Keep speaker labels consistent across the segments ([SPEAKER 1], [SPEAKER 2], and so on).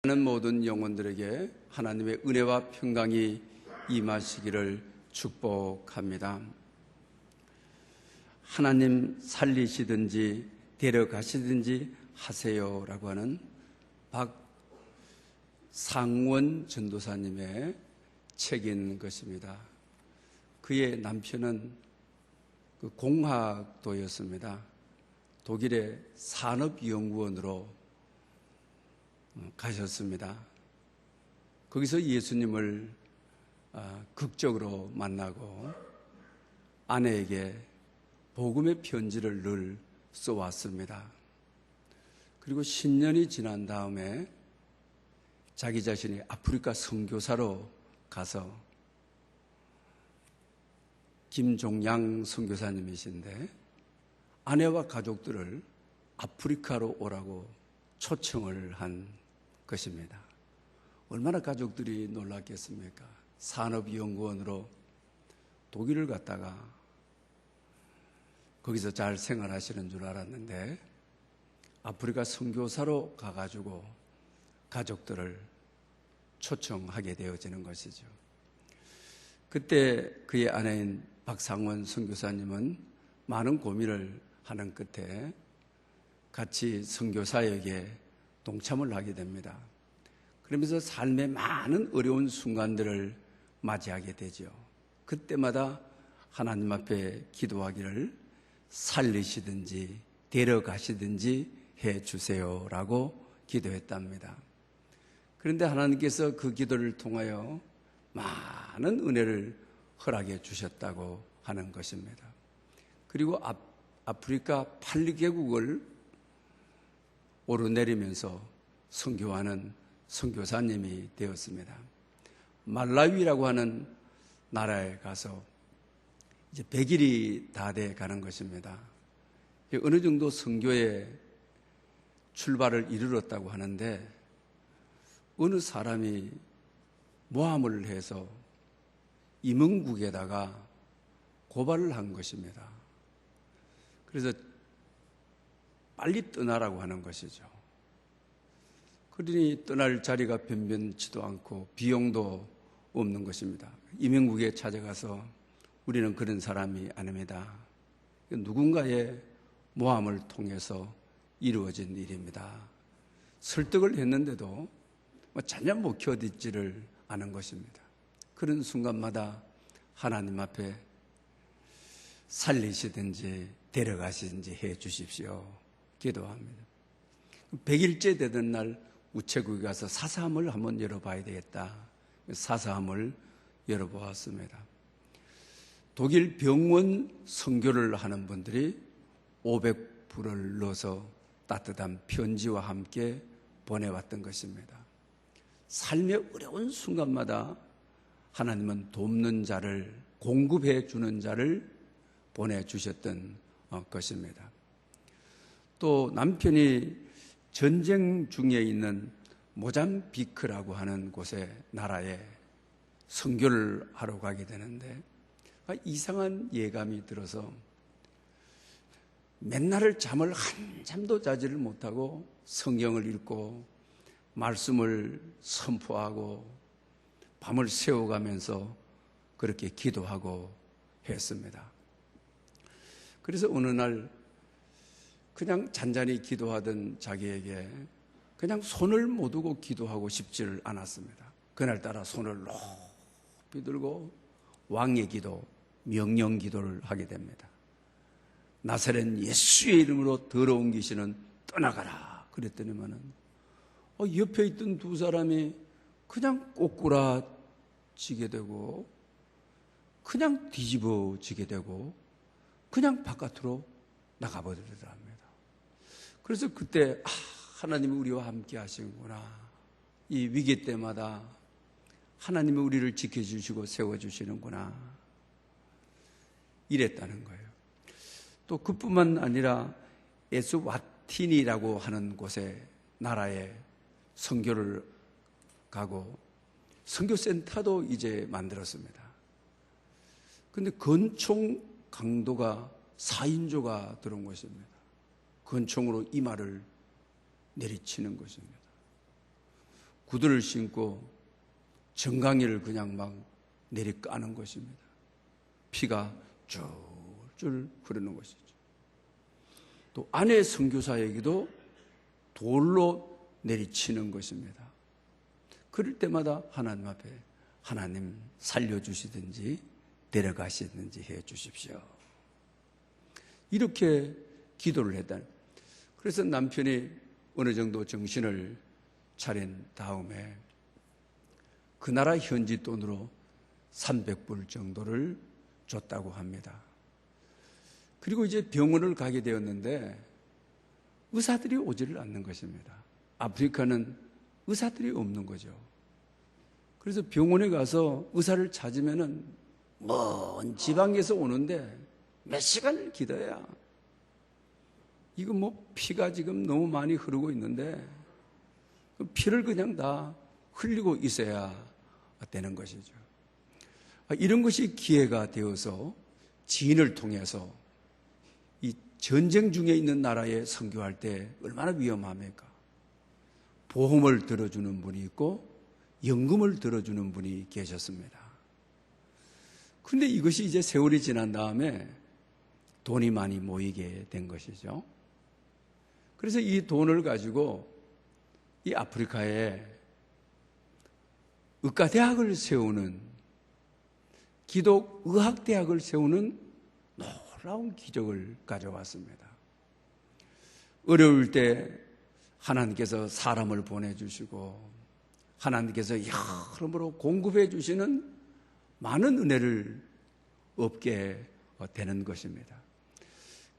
[SPEAKER 1] 하는 모든 영혼들에게 하나님의 은혜와 평강이 임하시기를 축복합니다. 하나님 살리시든지 데려가시든지 하세요라고 하는 박상원 전도사님의 책인 것입니다. 그의 남편은 공학도였습니다. 독일의 산업연구원으로 가셨습니다. 거기서 예수님을 극적으로 만나고 아내에게 복음의 편지를 늘 써왔습니다. 그리고 10년이 지난 다음에 자기 자신이 아프리카 선교사로 가서 김종양 선교사님이신데 아내와 가족들을 아프리카로 오라고 초청을 한 것입니다. 얼마나 가족들이 놀랐겠습니까? 산업연구원으로 독일을 갔다가 거기서 잘 생활하시는 줄 알았는데 아프리카 선교사로 가가지고 가족들을 초청하게 되어지는 것이죠. 그때 그의 아내인 박상원 선교사님은 많은 고민을 하는 끝에 같이 선교사에게 동참을 하게 됩니다. 그러면서 삶의 많은 어려운 순간들을 맞이하게 되죠. 그때마다 하나님 앞에 기도하기를 살리시든지 데려가시든지 해주세요라고 기도했답니다. 그런데 하나님께서 그 기도를 통하여 많은 은혜를 허락해 주셨다고 하는 것입니다. 그리고 아프리카 8개국을 오르내리면서 선교하는 선교사님이 되었습니다. 말라위라고 하는 나라에 가서 이제 100일이 다 돼 가는 것입니다. 어느 정도 선교에 출발을 이르렀다고 하는데 어느 사람이 모함을 해서 임원국에다가 고발을 한 것입니다. 그래서 빨리 떠나라고 하는 것이죠. 그러니 떠날 자리가 변변치도 않고 비용도 없는 것입니다. 임원국에 찾아가서 우리는 그런 사람이 아닙니다. 누군가의 모함을 통해서 이루어진 일입니다. 설득을 했는데도 전혀 못 견디지를 않은 것입니다. 그런 순간마다 하나님 앞에 살리시든지 데려가시든지 해 주십시오. 기도합니다. 100일째 되던 날 우체국에 가서 사사함을 한번 열어봐야 되겠다. 사사함을 열어보았습니다. 독일 병원 선교를 하는 분들이 500불을 넣어서 따뜻한 편지와 함께 보내왔던 것입니다. 삶의 어려운 순간마다 하나님은 돕는 자를, 공급해 주는 자를 보내주셨던 것입니다. 또 남편이 전쟁 중에 있는 모잠비크라고 하는 곳에 나라에 선교를 하러 가게 되는데 이상한 예감이 들어서 맨날 잠을 한잠도 자지를 못하고 성경을 읽고 말씀을 선포하고 밤을 새워가면서 그렇게 기도하고 했습니다. 그래서 어느 날 그냥 잔잔히 기도하던 자기에게 그냥 손을 못 두고 기도하고 싶지를 않았습니다. 그날따라 손을 높이 들고 왕의 기도, 명령 기도를 하게 됩니다. 나사렛 예수의 이름으로 더러운 귀신은 떠나가라 그랬더니만은 옆에 있던 두 사람이 그냥 꼬꾸라지게 되고 그냥 뒤집어지게 되고 그냥 바깥으로 나가버리더랍니다. 그래서 그때 하나님이 우리와 함께 하시는구나. 이 위기 때마다 하나님이 우리를 지켜주시고 세워주시는구나. 이랬다는 거예요. 또 그뿐만 아니라 에스와티니라고 하는 곳에 나라에 선교를 가고 선교센터도 이제 만들었습니다. 그런데 권총 강도가 4인조가 들어온 것입니다. 권총으로 이마를 내리치는 것입니다. 구두를 신고 정강이를 그냥 막 내리까는 것입니다. 피가 줄줄 흐르는 것이죠. 또 아내 선교사에게도 돌로 내리치는 것입니다. 그럴 때마다 하나님 앞에 하나님 살려주시든지 데려가시든지 해 주십시오. 이렇게 기도를 했다. 그래서 남편이 어느 정도 정신을 차린 다음에 그 나라 현지 돈으로 300불 정도를 줬다고 합니다. 그리고 이제 병원을 가게 되었는데 의사들이 오지를 않는 것입니다. 아프리카는 의사들이 없는 거죠. 그래서 병원에 가서 의사를 찾으면은 먼 지방에서 오는데 몇 시간을 기다려야, 이거 뭐 피가 지금 너무 많이 흐르고 있는데 피를 그냥 다 흘리고 있어야 되는 것이죠. 이런 것이 기회가 되어서 지인을 통해서 이 전쟁 중에 있는 나라에 선교할 때 얼마나 위험합니까? 보험을 들어주는 분이 있고 연금을 들어주는 분이 계셨습니다. 그런데 이것이 이제 세월이 지난 다음에 돈이 많이 모이게 된 것이죠. 그래서 이 돈을 가지고 이 아프리카에 의과대학을 세우는, 기독의학대학을 세우는 놀라운 기적을 가져왔습니다. 어려울 때 하나님께서 사람을 보내주시고 하나님께서 여러모로 공급해 주시는 많은 은혜를 얻게 되는 것입니다.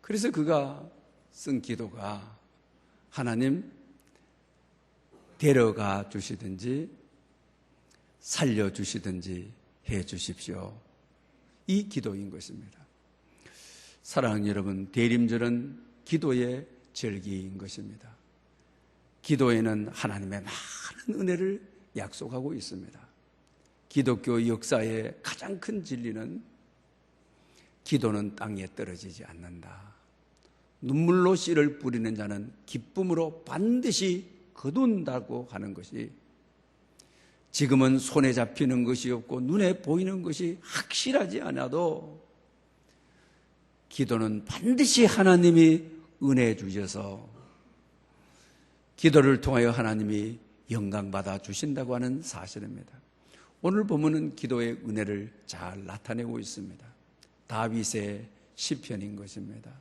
[SPEAKER 1] 그래서 그가 쓴 기도가 하나님 데려가 주시든지 살려주시든지 해 주십시오. 이 기도인 것입니다. 사랑하는 여러분, 대림절은 기도의 절기인 것입니다. 기도에는 하나님의 많은 은혜를 약속하고 있습니다. 기독교 역사의 가장 큰 진리는 기도는 땅에 떨어지지 않는다. 눈물로 씨를 뿌리는 자는 기쁨으로 반드시 거둔다고 하는 것이, 지금은 손에 잡히는 것이 없고 눈에 보이는 것이 확실하지 않아도 기도는 반드시 하나님이 은혜 주셔서 기도를 통하여 하나님이 영광받아 주신다고 하는 사실입니다. 오늘 보면은 기도의 은혜를 잘 나타내고 있습니다. 다윗의 시편인 것입니다.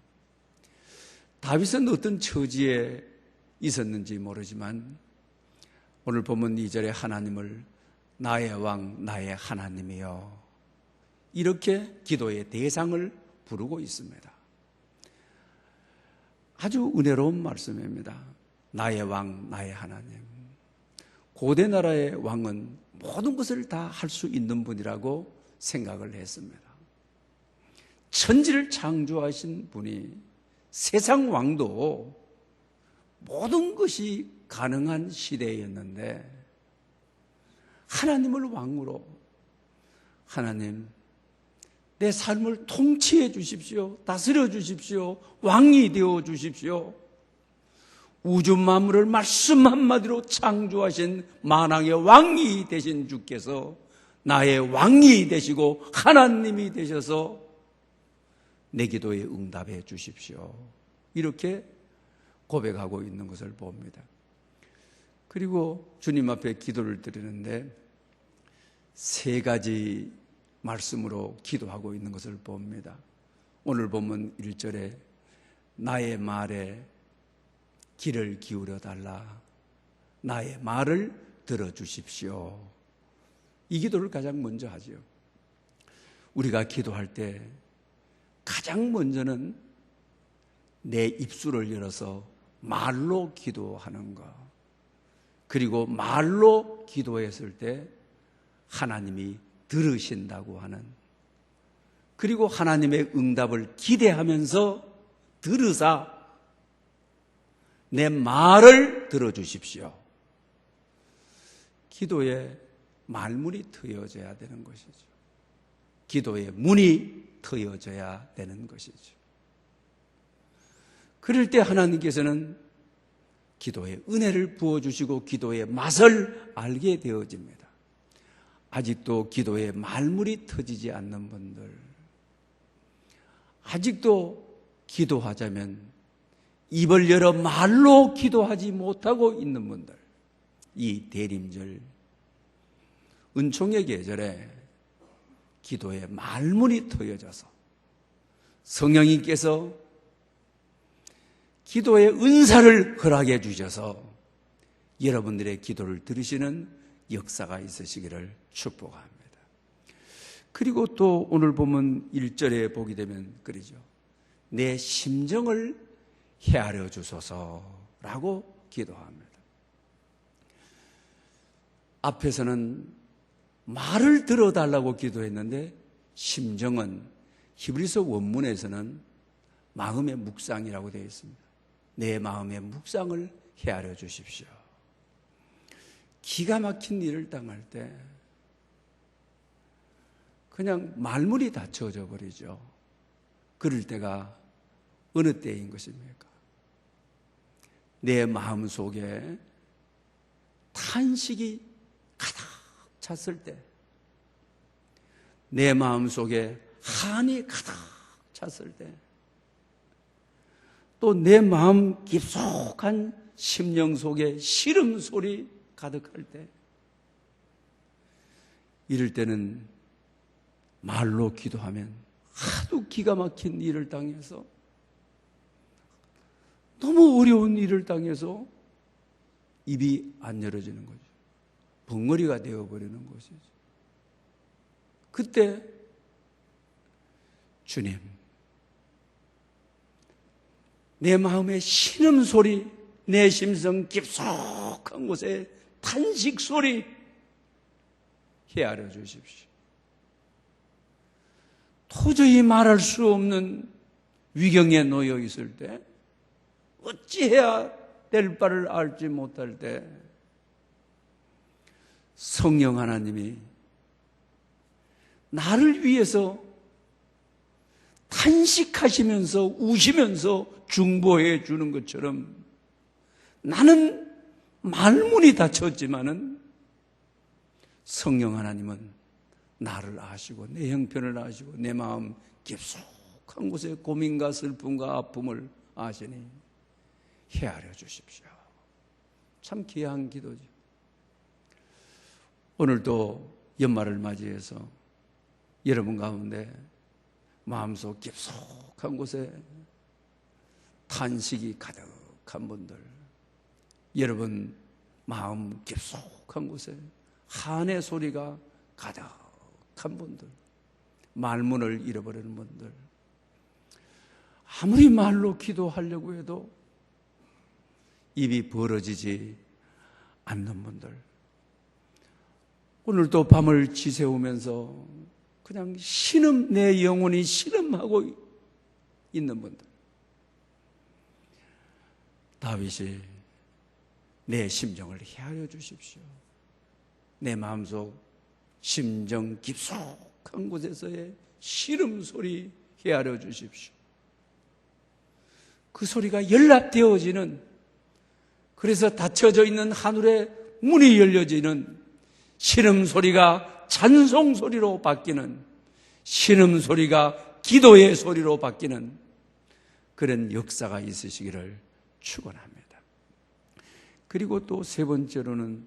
[SPEAKER 1] 다윗은 어떤 처지에 있었는지 모르지만 오늘 보면 2절에 하나님을 나의 왕 나의 하나님이여, 이렇게 기도의 대상을 부르고 있습니다. 아주 은혜로운 말씀입니다. 나의 왕 나의 하나님. 고대 나라의 왕은 모든 것을 다 할 수 있는 분이라고 생각을 했습니다. 천지를 창조하신 분이, 세상 왕도 모든 것이 가능한 시대였는데 하나님을 왕으로, 하나님 내 삶을 통치해 주십시오. 다스려 주십시오. 왕이 되어 주십시오. 우주 만물을 말씀 한마디로 창조하신 만왕의 왕이 되신 주께서 나의 왕이 되시고 하나님이 되셔서 내 기도에 응답해 주십시오. 이렇게 고백하고 있는 것을 봅니다. 그리고 주님 앞에 기도를 드리는데 3가지 말씀으로 기도하고 있는 것을 봅니다. 오늘 보면 1절에 나의 말에 귀를 기울여 달라, 나의 말을 들어주십시오. 이 기도를 가장 먼저 하죠. 우리가 기도할 때 가장 먼저는 내 입술을 열어서 말로 기도하는 것, 그리고 말로 기도했을 때 하나님이 들으신다고 하는, 그리고 하나님의 응답을 기대하면서 들으사 내 말을 들어주십시오. 기도에 말문이 트여져야 되는 것이죠. 기도의 문이 트여져야 되는 것이죠. 그럴 때 하나님께서는 기도의 은혜를 부어주시고 기도의 맛을 알게 되어집니다. 아직도 기도에 말문이 터지지 않는 분들, 아직도 기도하자면 입을 열어 말로 기도하지 못하고 있는 분들, 이 대림절 은총의 계절에 기도에 말문이 트여져서 성령님께서 기도의 은사를 허락해 주셔서 여러분들의 기도를 들으시는 역사가 있으시기를 축복합니다. 그리고 또 오늘 보면 1절에 보게 되면 그러죠. 내 심정을 헤아려 주소서라고 기도합니다. 앞에서는 말을 들어달라고 기도했는데 심정은 히브리서 원문에서는 마음의 묵상이라고 되어 있습니다. 내 마음의 묵상을 헤아려 주십시오. 기가 막힌 일을 당할 때 그냥 말문이 닫혀져 버리죠. 그럴 때가 어느 때인 것입니까? 내 마음 속에 탄식이 가득 찼을 때, 내 마음 속에 한이 가득 찼을 때, 또 내 마음 깊숙한 심령 속에 시름 소리 가득할 때, 이럴 때는 말로 기도하면 하도 기가 막힌 일을 당해서, 너무 어려운 일을 당해서 입이 안 열어지는 거죠. 벙어리가 되어버리는 것이죠. 그때 주님, 내 마음의 신음소리, 내 심성 깊숙한 곳에 탄식소리 헤아려 주십시오. 도저히 말할 수 없는 위경에 놓여 있을 때, 어찌해야 될 바를 알지 못할 때 성령 하나님이 나를 위해서 탄식하시면서 우시면서 중보해 주는 것처럼, 나는 말문이 닫혔지만은 성령 하나님은 나를 아시고 내 형편을 아시고 내 마음 깊숙한 곳에 고민과 슬픔과 아픔을 아시니 헤아려 주십시오. 참 귀한 기도죠. 오늘도 연말을 맞이해서 여러분 가운데 마음속 깊숙한 곳에 탄식이 가득한 분들, 여러분 마음 깊숙한 곳에 한의 소리가 가득한 분들, 말문을 잃어버리는 분들, 아무리 말로 기도하려고 해도 입이 벌어지지 않는 분들, 오늘도 밤을 지새우면서 그냥 내 영혼이 신음하고 있는 분들, 다윗이 내 심정을 헤아려 주십시오. 내 마음속 심정 깊숙한 곳에서의 시름 소리 헤아려 주십시오. 그 소리가 연락되어지는, 그래서 닫혀져 있는 하늘의 문이 열려지는, 신음소리가 찬송소리로 바뀌는, 신음소리가 기도의 소리로 바뀌는 그런 역사가 있으시기를 축원합니다. 그리고 또 세 번째로는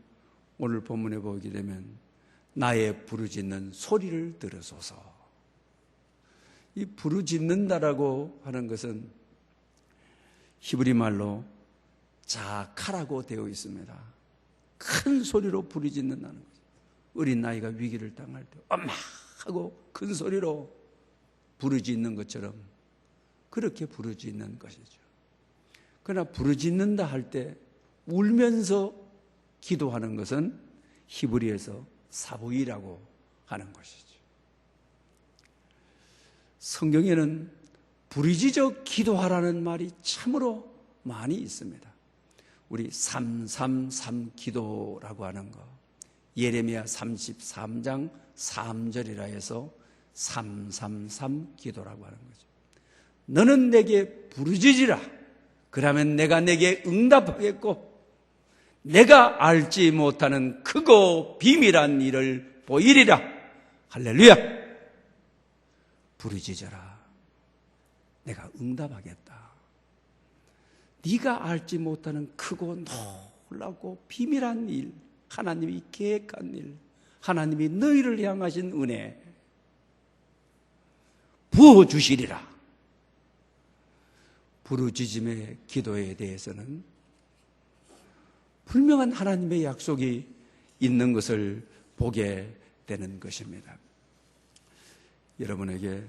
[SPEAKER 1] 오늘 본문에 보게 되면 나의 부르짖는 소리를 들으소서. 이 부르짖는다라고 하는 것은 히브리 말로 자카라고 되어 있습니다. 큰 소리로 부르짖는다는 거죠. 어린 아이가 위기를 당할 때 엄마 하고 큰 소리로 부르짖는 것처럼 그렇게 부르짖는 것이죠. 그러나 부르짖는다 할 때 울면서 기도하는 것은 히브리에서 사부이라고 하는 것이죠. 성경에는 부르짖어 기도하라는 말이 참으로 많이 있습니다. 우리 333 기도라고 하는 거, 예레미야 33장 3절이라 해서 333 기도라고 하는 거죠. 너는 내게 부르짖으라. 그러면 내가 내게 응답하겠고 내가 알지 못하는 크고 비밀한 일을 보이리라. 할렐루야. 부르짖어라. 내가 응답하겠다. 네가 알지 못하는 크고 놀라고 비밀한 일, 하나님이 계획한 일, 하나님이 너희를 향하신 은혜 부어주시리라. 부르짖음의 기도에 대해서는 분명한 하나님의 약속이 있는 것을 보게 되는 것입니다. 여러분에게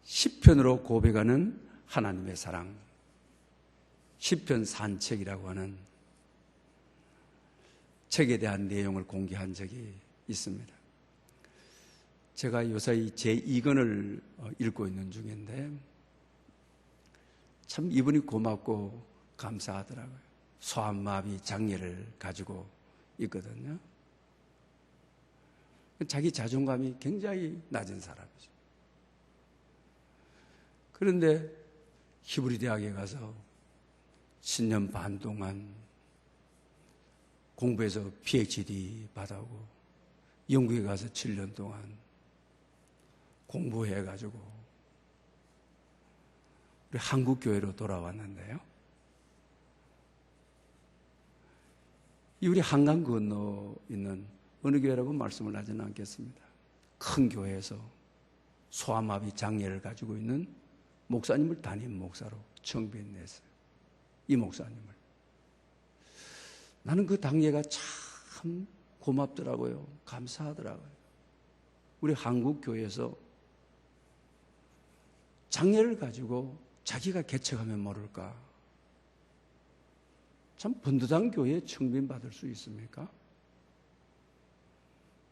[SPEAKER 1] 시편으로 고백하는 하나님의 사랑, 시편 산책이라고 하는 책에 대한 내용을 공개한 적이 있습니다. 제가 요사이 제2권을 읽고 있는 중인데 참 이분이 고맙고 감사하더라고요. 소아마비 장애를 가지고 있거든요. 자기 자존감이 굉장히 낮은 사람이죠. 그런데 히브리 대학에 가서 10년 반 동안 공부해서 PhD 받아오고 영국에 가서 7년 동안 공부해가지고 우리 한국 교회로 돌아왔는데요. 우리 한강 건너 있는 어느 교회라고 말씀을 하지는 않겠습니다. 큰 교회에서 소아마비 장애를 가지고 있는 목사님을 담임 목사로 청빙했어요. 이 목사님을. 나는 그 당회가 참 고맙더라고요. 감사하더라고요. 우리 한국 교회에서 장애를 가지고 자기가 개척하면 모를까? 참 번듯한 교회에 청빙받을 수 있습니까?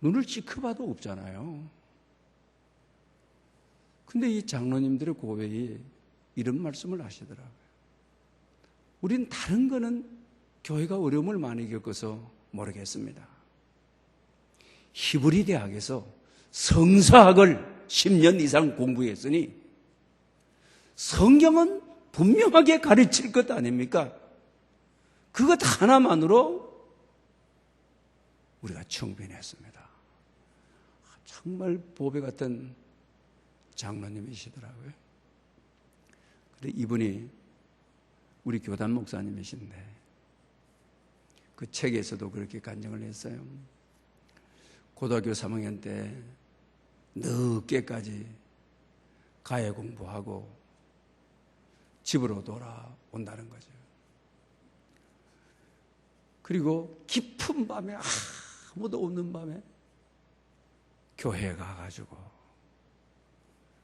[SPEAKER 1] 눈을 찌켜봐도 없잖아요. 근데 이 장로님들의 고백이 이런 말씀을 하시더라고요. 우린 다른 거는 교회가 어려움을 많이 겪어서 모르겠습니다. 히브리 대학에서 성서학을 10년 이상 공부했으니 성경은 분명하게 가르칠 것 아닙니까? 그것 하나만으로 우리가 청빙했습니다. 정말 보배 같은 장로님이시더라고요. 근데 이분이 우리 교단 목사님이신데 그 책에서도 그렇게 간증을 했어요. 고등학교 3학년 때 늦게까지 가해 공부하고 집으로 돌아온다는 거죠. 그리고 깊은 밤에 아무도 없는 밤에 교회에 가가지고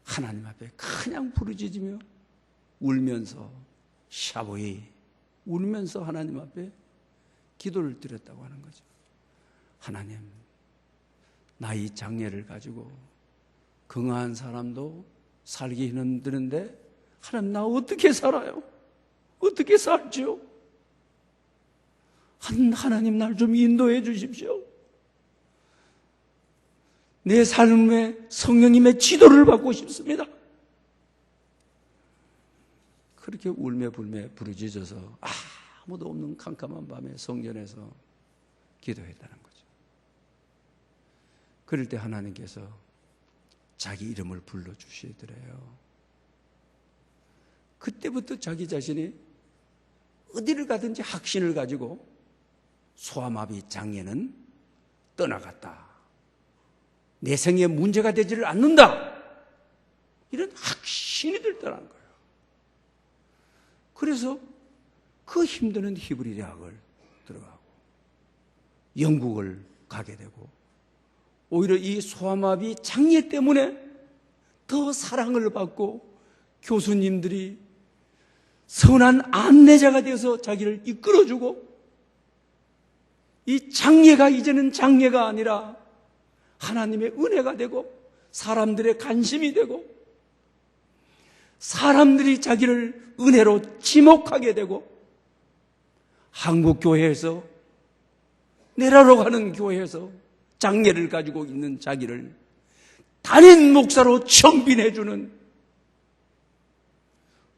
[SPEAKER 1] 하나님 앞에 그냥 부르짖으며 울면서 샤보이 울면서 하나님 앞에 기도를 드렸다고 하는 거죠. 하나님, 나이 장애를 가지고 건강한 사람도 살기 힘드는데 하나님 나 어떻게 살아요? 어떻게 살지요? 하나님 날 좀 인도해 주십시오. 내 삶에 성령님의 지도를 받고 싶습니다. 그렇게 울며 불며 부르짖어서 아무도 없는 캄캄한 밤에 성전에서 기도했다는 거죠. 그럴 때 하나님께서 자기 이름을 불러주시더래요. 그때부터 자기 자신이 어디를 가든지 확신을 가지고 소아마비 장애는 떠나갔다. 내 생에 문제가 되지를 않는다. 이런 확신이 들더라는 거예요. 그래서 그 힘드는 히브리 대학을 들어가고 영국을 가게 되고 오히려 이 소아마비 장애 때문에 더 사랑을 받고 교수님들이 선한 안내자가 되어서 자기를 이끌어주고 이 장애가 이제는 장애가 아니라 하나님의 은혜가 되고 사람들의 관심이 되고 사람들이 자기를 은혜로 지목하게 되고 한국교회에서 내라로 가는 교회에서 장애를 가지고 있는 자기를 담임 목사로 청빙해주는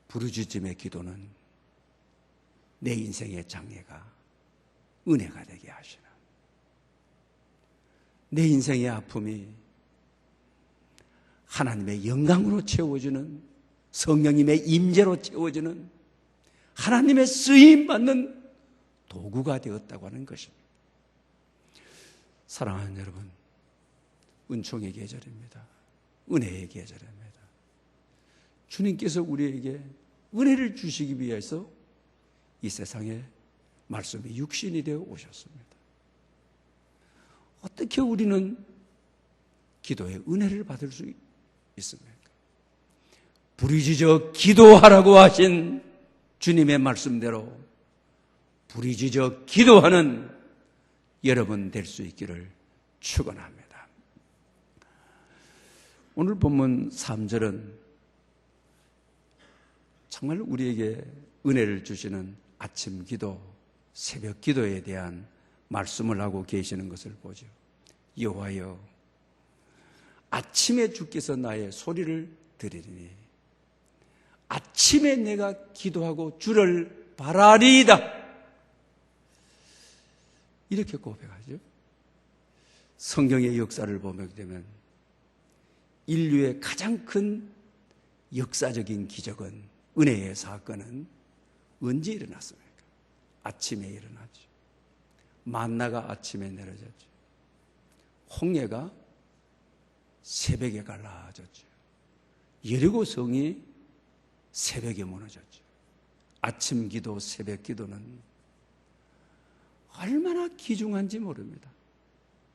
[SPEAKER 1] 부르짖음의 기도는 내 인생의 장애가 은혜가 되게 하시는, 내 인생의 아픔이 하나님의 영광으로 채워주는, 성령님의 임재로 채워주는, 하나님의 쓰임받는 도구가 되었다고 하는 것입니다. 사랑하는 여러분, 은총의 계절입니다. 은혜의 계절입니다. 주님께서 우리에게 은혜를 주시기 위해서 이 세상에 말씀이 육신이 되어 오셨습니다. 어떻게 우리는 기도의 은혜를 받을 수 있습니까? 부르짖어 기도하라고 하신 주님의 말씀대로 부르짖어 기도하는 여러분 될 수 있기를 축원합니다. 오늘 본문 3절은 정말 우리에게 은혜를 주시는 아침 기도, 새벽 기도에 대한 말씀을 하고 계시는 것을 보죠. 여호와여, 아침에 주께서 나의 소리를 들으리니 아침에 내가 기도하고 주를 바라리이다. 이렇게 고백하죠. 성경의 역사를 보게 되면 인류의 가장 큰 역사적인 기적은, 은혜의 사건은 언제 일어났습니까? 아침에 일어났죠. 만나가 아침에 내려졌죠. 홍해가 새벽에 갈라졌죠. 여리고 성이 새벽에 무너졌죠. 아침 기도, 새벽 기도는 얼마나 귀중한지 모릅니다.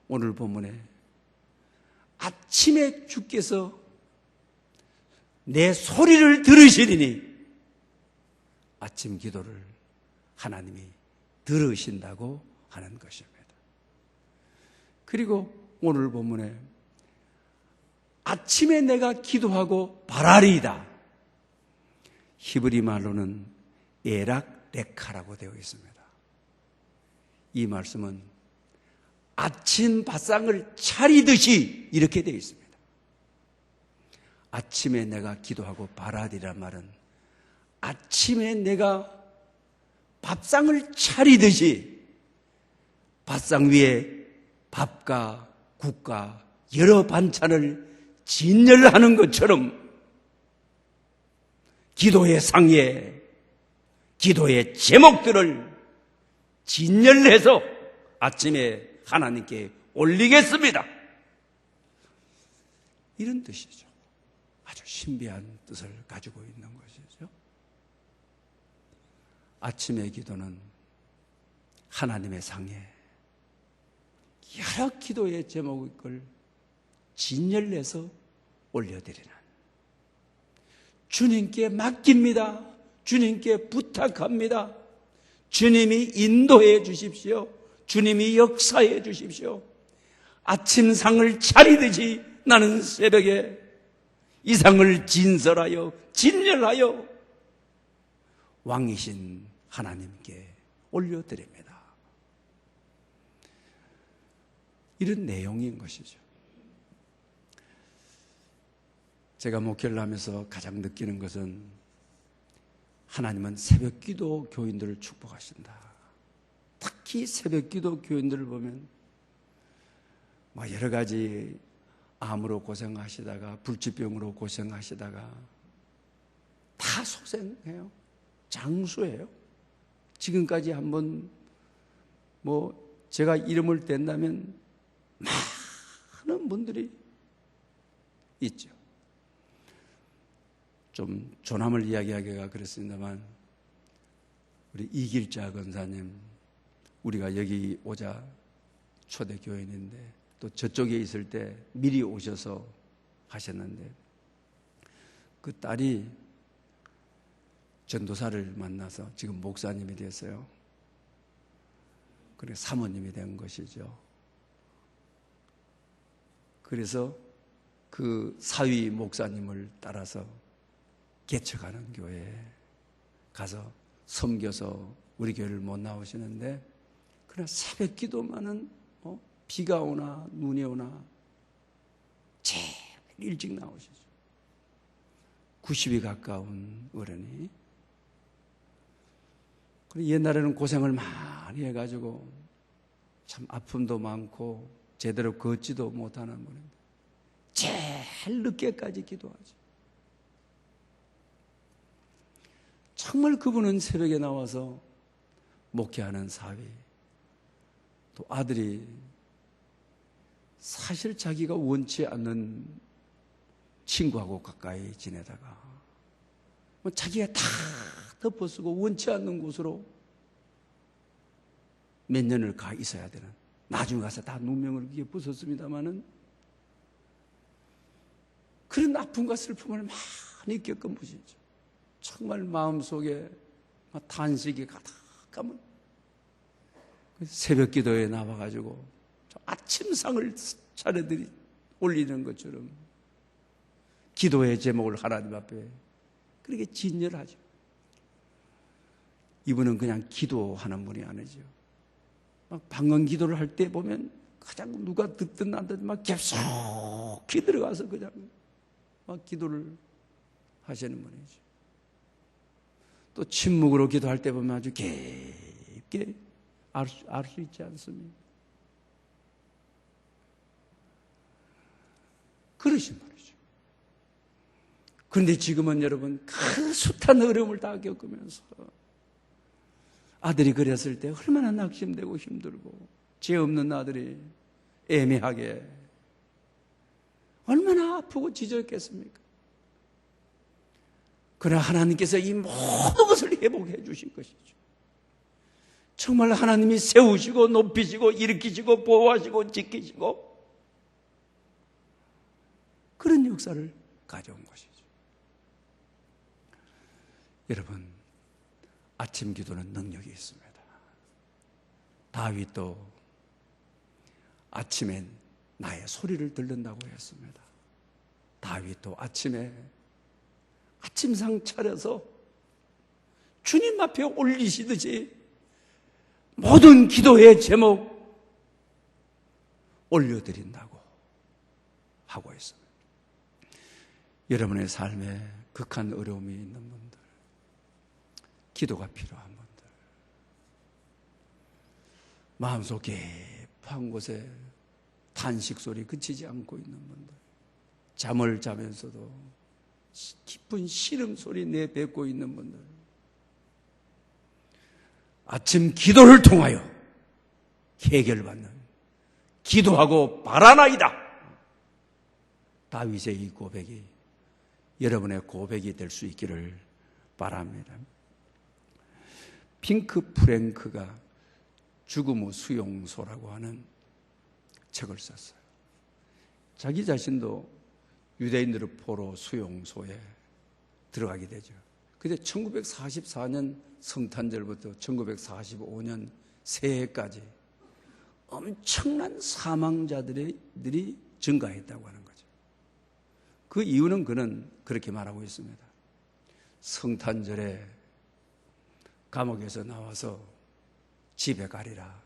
[SPEAKER 1] 오늘 본문에 아침에 주께서 내 소리를 들으시리니, 아침 기도를 하나님이 들으신다고 하는 것입니다. 그리고 오늘 본문에 아침에 내가 기도하고 바라리이다. 히브리 말로는 에락 레카라고 되어 있습니다. 이 말씀은 아침 밥상을 차리듯이 이렇게 되어 있습니다. 아침에 내가 기도하고 바라리란 말은 아침에 내가 밥상을 차리듯이 밥상 위에 밥과 국과 여러 반찬을 진열하는 것처럼 기도의 상에 기도의 제목들을 진열해서 아침에 하나님께 올리겠습니다. 이런 뜻이죠. 아주 신비한 뜻을 가지고 있는 것이죠. 아침의 기도는 하나님의 상에 여러 기도의 제목을 진열해서 올려드리는, 주님께 맡깁니다. 주님께 부탁합니다. 주님이 인도해 주십시오. 주님이 역사해 주십시오. 아침상을 차리듯이 나는 새벽에 이 상을 진설하여 진열하여 왕이신 하나님께 올려드립니다. 이런 내용인 것이죠. 제가 목회를 하면서 가장 느끼는 것은 하나님은 새벽기도 교인들을 축복하신다. 특히 새벽기도 교인들을 보면 여러 가지 암으로 고생하시다가 불치병으로 고생하시다가 다 소생해요. 장수예요. 지금까지 한번 제가 이름을 댄다면 많은 분들이 있죠. 좀 조남을 이야기하기가 그렇습니다만 우리 이길자 권사님, 우리가 여기 오자 초대교인인데 또 저쪽에 있을 때 미리 오셔서 하셨는데 그 딸이 전도사를 만나서 지금 목사님이 됐어요. 그래 사모님이 된 것이죠. 그래서 그 사위 목사님을 따라서 개척하는 교회에 가서 섬겨서 우리 교회를 못 나오시는데 그러나 새벽 기도만은 비가 오나 눈이 오나 제일 일찍 나오시죠. 90이 가까운 어른이 옛날에는 고생을 많이 해가지고 참 아픔도 많고 제대로 걷지도 못하는 분인데 제일 늦게까지 기도하죠. 정말 그분은 새벽에 나와서 목회하는 사위, 또 아들이 사실 자기가 원치 않는 친구하고 가까이 지내다가 자기가 다 덮어쓰고 원치 않는 곳으로 몇 년을 가 있어야 되는, 나중에 가서 다 누명을 그게 부쉈습니다마는 그런 아픔과 슬픔을 많이 겪은 분이죠. 정말 마음속에 탄식이 가득하면 새벽 기도에 나와가지고 아침상을 차례들이 올리는 것처럼 기도의 제목을 하나님 앞에 그렇게 진열하죠. 이분은 그냥 기도하는 분이 아니죠. 막 방언 기도를 할 때 보면 가장 누가 듣든 안 듣든 막 깊숙이 들어가서 그냥 막 기도를 하시는 분이죠. 또 침묵으로 기도할 때 보면 아주 깊게 알 수 있지 않습니까? 그러신 분이죠. 그런데 지금은 여러분 그 숱한 어려움을 다 겪으면서 아들이 그랬을 때 얼마나 낙심되고 힘들고 죄 없는 아들이 애매하게 얼마나 아프고 지저했겠습니까? 그러나 하나님께서 이 모든 것을 회복해 주신 것이죠. 정말 하나님이 세우시고 높이시고 일으키시고 보호하시고 지키시고 그런 역사를 가져온 것이죠. 여러분, 아침 기도는 능력이 있습니다. 다윗도 아침에 나의 소리를 들른다고 했습니다. 다윗도 아침에 아침상 차려서 주님 앞에 올리시듯이 모든 기도의 제목 올려드린다고 하고 있습니다. 여러분의 삶에 극한 어려움이 있는 분들, 기도가 필요한 분들, 마음속 깊은 곳에 탄식 소리 그치지 않고 있는 분들, 잠을 자면서도 깊은 시름 소리 내뱉고 있는 분들, 아침 기도를 통하여 해결받는 기도하고 바라나이다. 다윗의 이 고백이 여러분의 고백이 될 수 있기를 바랍니다. 핑크 프랭크가 죽음 후 수용소라고 하는 책을 썼어요. 자기 자신도 유대인들의 포로 수용소에 들어가게 되죠. 근데 1944년 성탄절부터 1945년 새해까지 엄청난 사망자들이 증가했다고 하는 거죠. 그 이유는 그는 그렇게 말하고 있습니다. 성탄절에 감옥에서 나와서 집에 가리라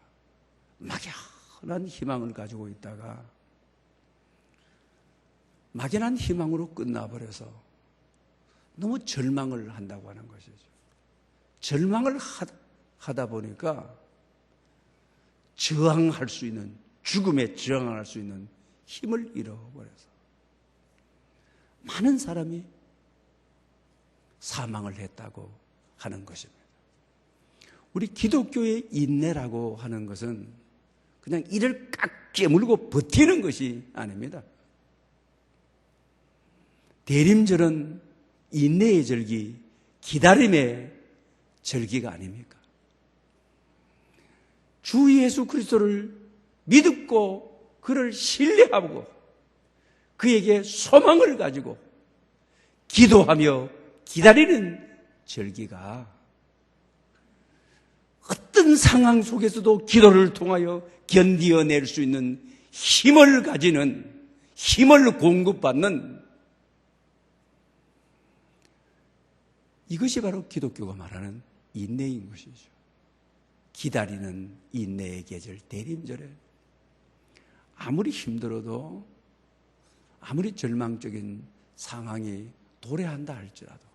[SPEAKER 1] 막연한 희망을 가지고 있다가 막연한 희망으로 끝나버려서 너무 절망을 한다고 하는 것이죠. 절망을 하다 보니까 저항할 수 있는, 죽음에 저항할 수 있는 힘을 잃어버려서 많은 사람이 사망을 했다고 하는 것입니다. 우리 기독교의 인내라고 하는 것은 그냥 이를 꽉 깨물고 버티는 것이 아닙니다. 대림절은 인내의 절기, 기다림의 절기가 아닙니까? 주 예수 그리스도를 믿고 그를 신뢰하고 그에게 소망을 가지고 기도하며 기다리는 절기가 어떤 상황 속에서도 기도를 통하여 견디어낼 수 있는 힘을 가지는, 힘을 공급받는, 이것이 바로 기독교가 말하는 인내인 것이죠. 기다리는 인내의 계절, 대림절에 아무리 힘들어도, 아무리 절망적인 상황이 도래한다 할지라도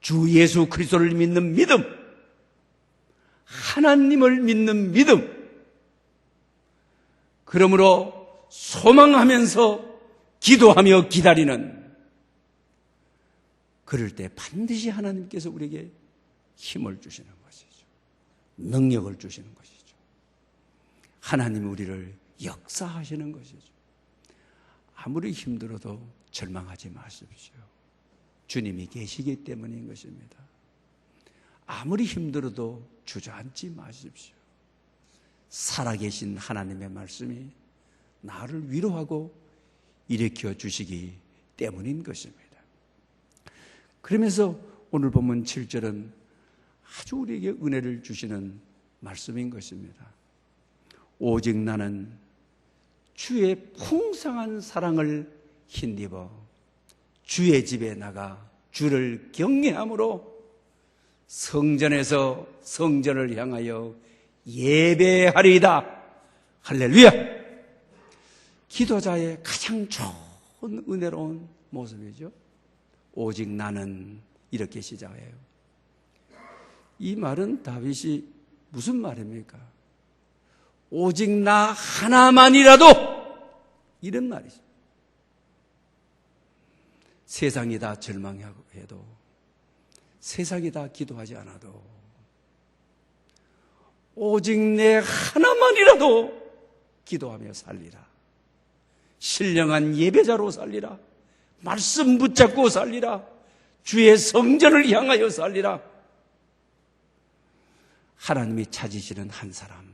[SPEAKER 1] 주 예수 그리스도를 믿는 믿음, 하나님을 믿는 믿음, 그러므로 소망하면서 기도하며 기다리는, 그럴 때 반드시 하나님께서 우리에게 힘을 주시는 것이죠. 능력을 주시는 것이죠. 하나님이 우리를 역사하시는 것이죠. 아무리 힘들어도 절망하지 마십시오. 주님이 계시기 때문인 것입니다. 아무리 힘들어도 주저앉지 마십시오. 살아계신 하나님의 말씀이 나를 위로하고 일으켜 주시기 때문인 것입니다. 그러면서 오늘 본문 7절은 아주 우리에게 은혜를 주시는 말씀인 것입니다. 오직 나는 주의 풍성한 사랑을 힘입어 주의 집에 나가 주를 경외함으로 성전에서 성전을 향하여 예배하리이다. 할렐루야! 기도자의 가장 좋은 은혜로운 모습이죠. 오직 나는, 이렇게 시작해요. 이 말은 다윗이 무슨 말입니까? 오직 나 하나만이라도, 이런 말이죠. 세상이 다 절망해도, 세상이 다 기도하지 않아도, 오직 내 하나만이라도 기도하며 살리라. 신령한 예배자로 살리라. 말씀 붙잡고 살리라. 주의 성전을 향하여 살리라. 하나님이 찾으시는 한 사람,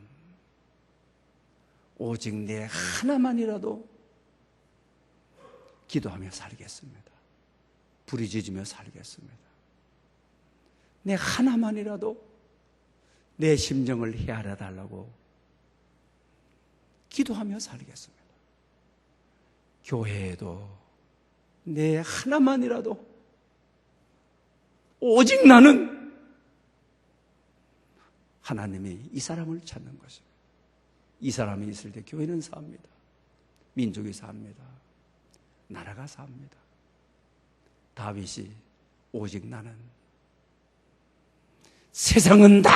[SPEAKER 1] 오직 내 하나만이라도 기도하며 살겠습니다. 부르짖으며 살겠습니다. 내 하나만이라도 내 심정을 헤아려 달라고 기도하며 살겠습니다. 교회에도 내 하나만이라도, 오직 나는, 하나님이 이 사람을 찾는 것입니다. 이 사람이 있을 때 교회는 삽니다. 민족이 삽니다. 나라가 삽니다. 다윗이 오직 나는, 세상은 다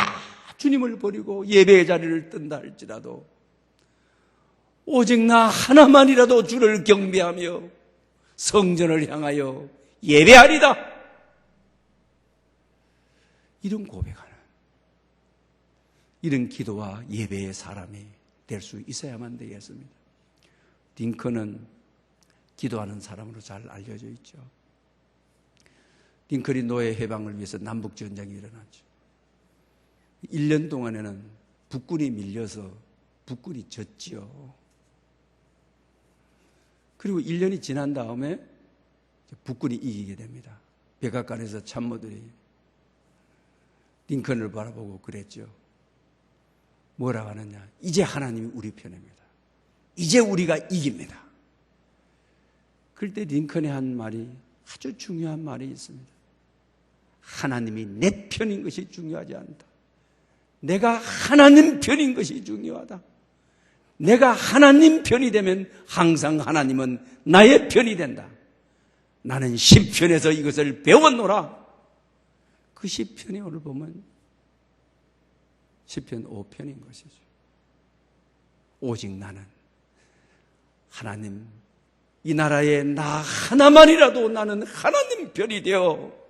[SPEAKER 1] 주님을 버리고 예배의 자리를 뜬다 할지라도 오직 나 하나만이라도 주를 경배하며 성전을 향하여 예배하리다. 이런 고백하는, 이런 기도와 예배의 사람이 될 수 있어야만 되겠습니다. 링컨은 기도하는 사람으로 잘 알려져 있죠. 링컨이 노예 해방을 위해서 남북전쟁이 일어났죠. 1년 동안에는 북군이 밀려서 북군이 졌지요. 그리고 1년이 지난 다음에 북군이 이기게 됩니다. 백악관에서 참모들이 링컨을 바라보고 그랬죠. 뭐라고 하느냐? 이제 하나님이 우리 편입니다. 이제 우리가 이깁니다. 그럴 때 링컨이 한 말이, 아주 중요한 말이 있습니다. 하나님이 내 편인 것이 중요하지 않다. 내가 하나님 편인 것이 중요하다. 내가 하나님 편이 되면 항상 하나님은 나의 편이 된다. 나는 시편에서 이것을 배웠노라. 그 시편이 오늘 보면 시편 5편인 것이죠. 오직 나는 하나님, 이 나라에 나 하나만이라도 나는 하나님 편이 되어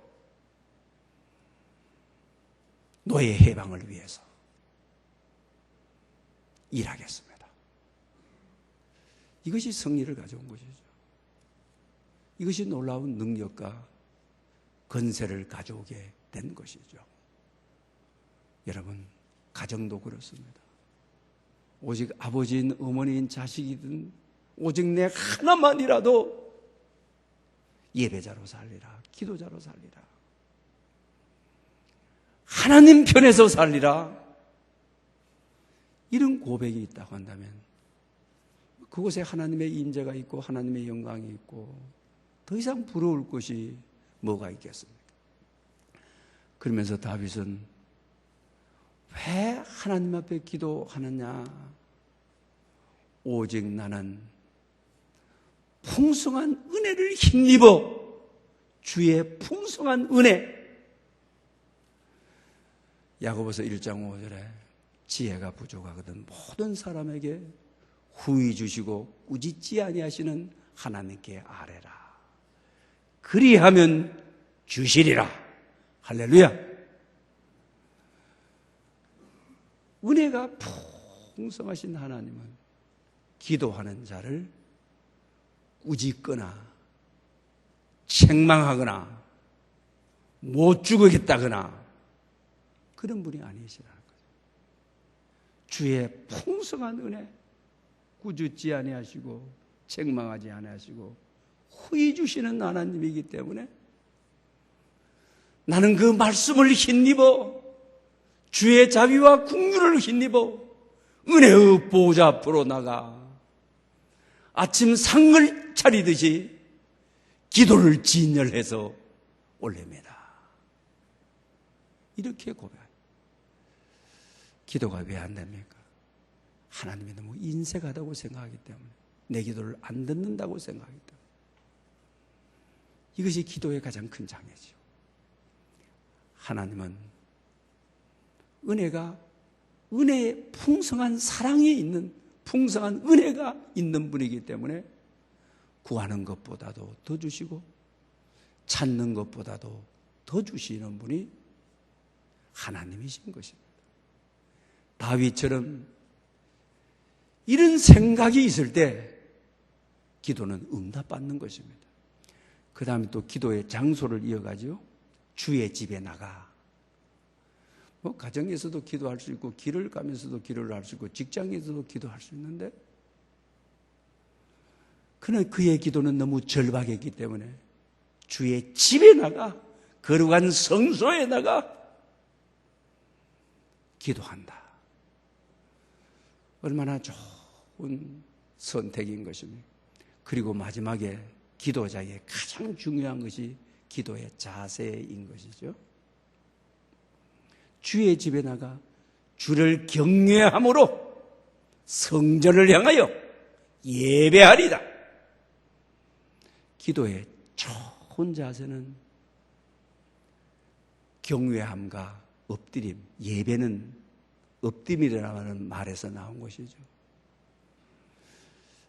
[SPEAKER 1] 노예 해방을 위해서 일하겠습니다. 이것이 승리를 가져온 것이죠. 이것이 놀라운 능력과 건세를 가져오게 된 것이죠. 여러분, 가정도 그렇습니다. 오직 아버지인 어머니인 자식이든 오직 내 하나만이라도 예배자로 살리라. 기도자로 살리라. 하나님 편에서 살리라. 이런 고백이 있다고 한다면 그곳에 하나님의 임재가 있고 하나님의 영광이 있고 더 이상 부러울 것이 뭐가 있겠습니까? 그러면서 다윗은 왜 하나님 앞에 기도하느냐? 오직 나는 풍성한 은혜를 힘입어 주의 풍성한 은혜, 야고보서 1장 5절에 지혜가 부족하거든 모든 사람에게 후히 주시고 꾸짖지 아니하시는 하나님께 아뢰라. 그리하면 주시리라. 할렐루야. 은혜가 풍성하신 하나님은 기도하는 자를 꾸짖거나 책망하거나 못 죽이겠다거나 그런 분이 아니시라는 거죠. 주의 풍성한 은혜, 꾸짖지 아니하시고 책망하지 아니하시고 후히 주시는 하나님이기 때문에 나는 그 말씀을 힘입어 주의 자비와 긍휼을 힘입어 은혜의 보좌 앞으로 나가 아침 상을 차리듯이 기도를 진열해서 올립니다. 이렇게 고백합니다. 기도가 왜 안 됩니까? 하나님이 너무 인색하다고 생각하기 때문에, 내 기도를 안 듣는다고 생각하기 때문에. 이것이 기도의 가장 큰 장애죠. 하나님은 은혜의 풍성한 사랑이 있는, 풍성한 은혜가 있는 분이기 때문에 구하는 것보다도 더 주시고 찾는 것보다도 더 주시는 분이 하나님이신 것입니다. 다윗처럼 이런 생각이 있을 때 기도는 응답받는 것입니다. 그 다음에 또 기도의 장소를 이어가죠. 주의 집에 나가. 가정에서도 기도할 수 있고, 길을 가면서도 기도를 할 수 있고, 직장에서도 기도할 수 있는데, 그는 그의 기도는 너무 절박했기 때문에 주의 집에 나가, 거룩한 성소에 나가 기도한다. 얼마나 좋은 선택인 것입니까? 그리고 마지막에 기도자의 가장 중요한 것이 기도의 자세인 것이죠. 주의 집에 나가 주를 경외함으로 성전을 향하여 예배하리다. 기도의 좋은 자세는 경외함과 엎드림, 예배는 엎드림이라는 말에서 나온 것이죠.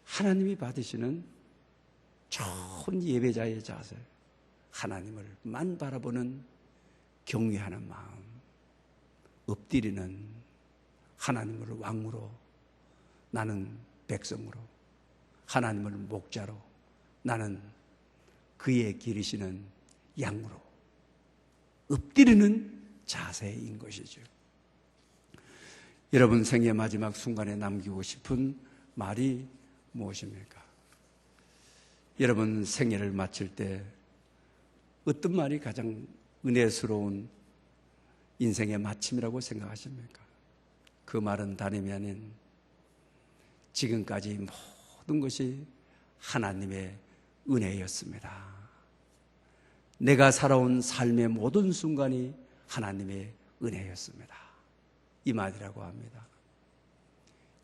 [SPEAKER 1] 하나님이 받으시는 좋은 예배자의 자세, 하나님을만 바라보는 경외하는 마음, 엎드리는 하나님을 왕으로, 나는 백성으로, 하나님을 목자로, 나는 그의 기르시는 양으로 엎드리는 자세인 것이죠. 여러분 생의 마지막 순간에 남기고 싶은 말이 무엇입니까? 여러분 생애를 마칠 때 어떤 말이 가장 은혜스러운 인생의 마침이라고 생각하십니까? 그 말은 다름이 아닌 지금까지 모든 것이 하나님의 은혜였습니다. 내가 살아온 삶의 모든 순간이 하나님의 은혜였습니다. 이 말이라고 합니다.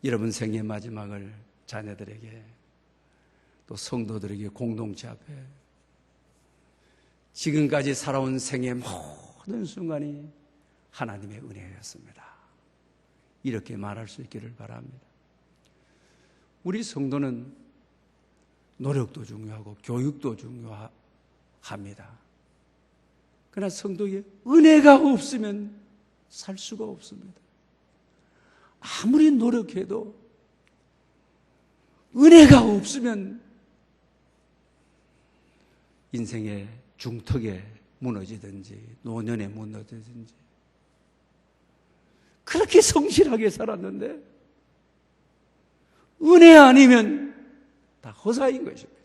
[SPEAKER 1] 여러분 생의 마지막을 자녀들에게 또 성도들에게 공동체 앞에 지금까지 살아온 생의 모든 순간이 하나님의 은혜였습니다. 이렇게 말할 수 있기를 바랍니다. 우리 성도는 노력도 중요하고 교육도 중요합니다. 그러나 성도에게 은혜가 없으면 살 수가 없습니다. 아무리 노력해도 은혜가 없으면 인생의 중턱에 무너지든지 노년에 무너지든지 그렇게 성실하게 살았는데 은혜 아니면 다 허사인 것입니다.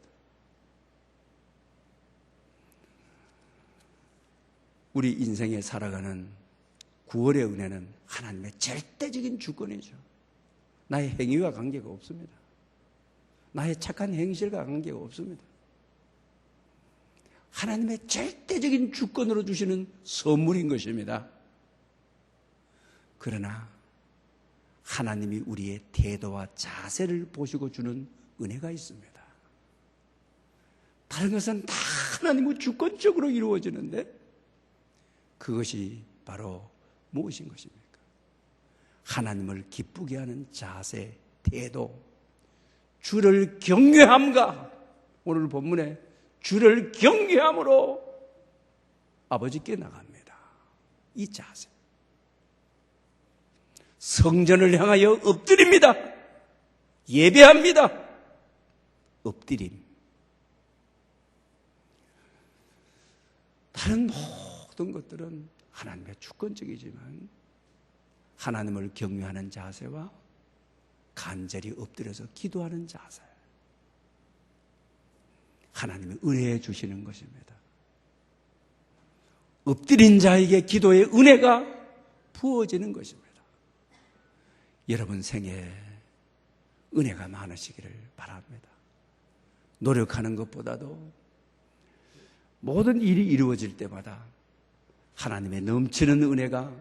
[SPEAKER 1] 우리 인생에 살아가는 구원의 은혜는 하나님의 절대적인 주권이죠. 나의 행위와 관계가 없습니다. 나의 착한 행실과 관계가 없습니다. 하나님의 절대적인 주권으로 주시는 선물인 것입니다. 그러나 하나님이 우리의 태도와 자세를 보시고 주는 은혜가 있습니다. 다른 것은 다 하나님의 주권적으로 이루어지는데 그것이 바로 무엇인 것입니까? 하나님을 기쁘게 하는 자세, 태도, 주를 경외함과 오늘 본문에 주를 경외함으로 아버지께 나갑니다. 이 자세. 성전을 향하여 엎드립니다. 예배합니다. 엎드림. 다른 모든 것들은 하나님의 주권적이지만 하나님을 경외하는 자세와 간절히 엎드려서 기도하는 자세, 하나님이 은혜해 주시는 것입니다. 엎드린 자에게 기도의 은혜가 부어지는 것입니다. 여러분 생에 은혜가 많으시기를 바랍니다. 노력하는 것보다도 모든 일이 이루어질 때마다 하나님의 넘치는 은혜가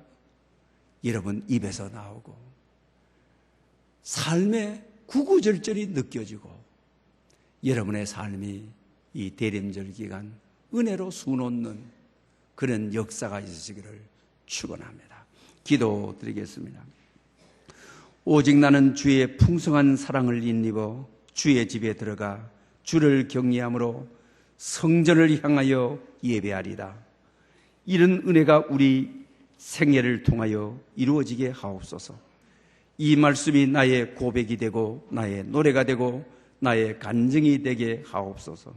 [SPEAKER 1] 여러분 입에서 나오고 삶의 구구절절이 느껴지고 여러분의 삶이 이 대림절 기간 은혜로 수놓는 그런 역사가 있으시기를 축원합니다. 기도드리겠습니다. 오직 나는 주의 풍성한 사랑을 인입어 주의 집에 들어가 주를 경외함으로 성전을 향하여 예배하리다. 이런 은혜가 우리 생애를 통하여 이루어지게 하옵소서. 이 말씀이 나의 고백이 되고 나의 노래가 되고 나의 간증이 되게 하옵소서.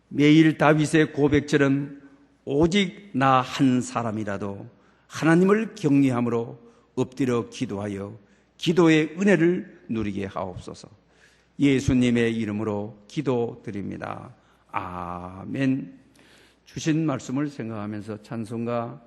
[SPEAKER 1] 매일 다윗의 고백처럼 오직 나 한 사람이라도 하나님을 경외함으로 엎드려 기도하여 기도의 은혜를 누리게 하옵소서. 예수님의 이름으로 기도드립니다. 아멘. 주신 말씀을 생각하면서 찬송가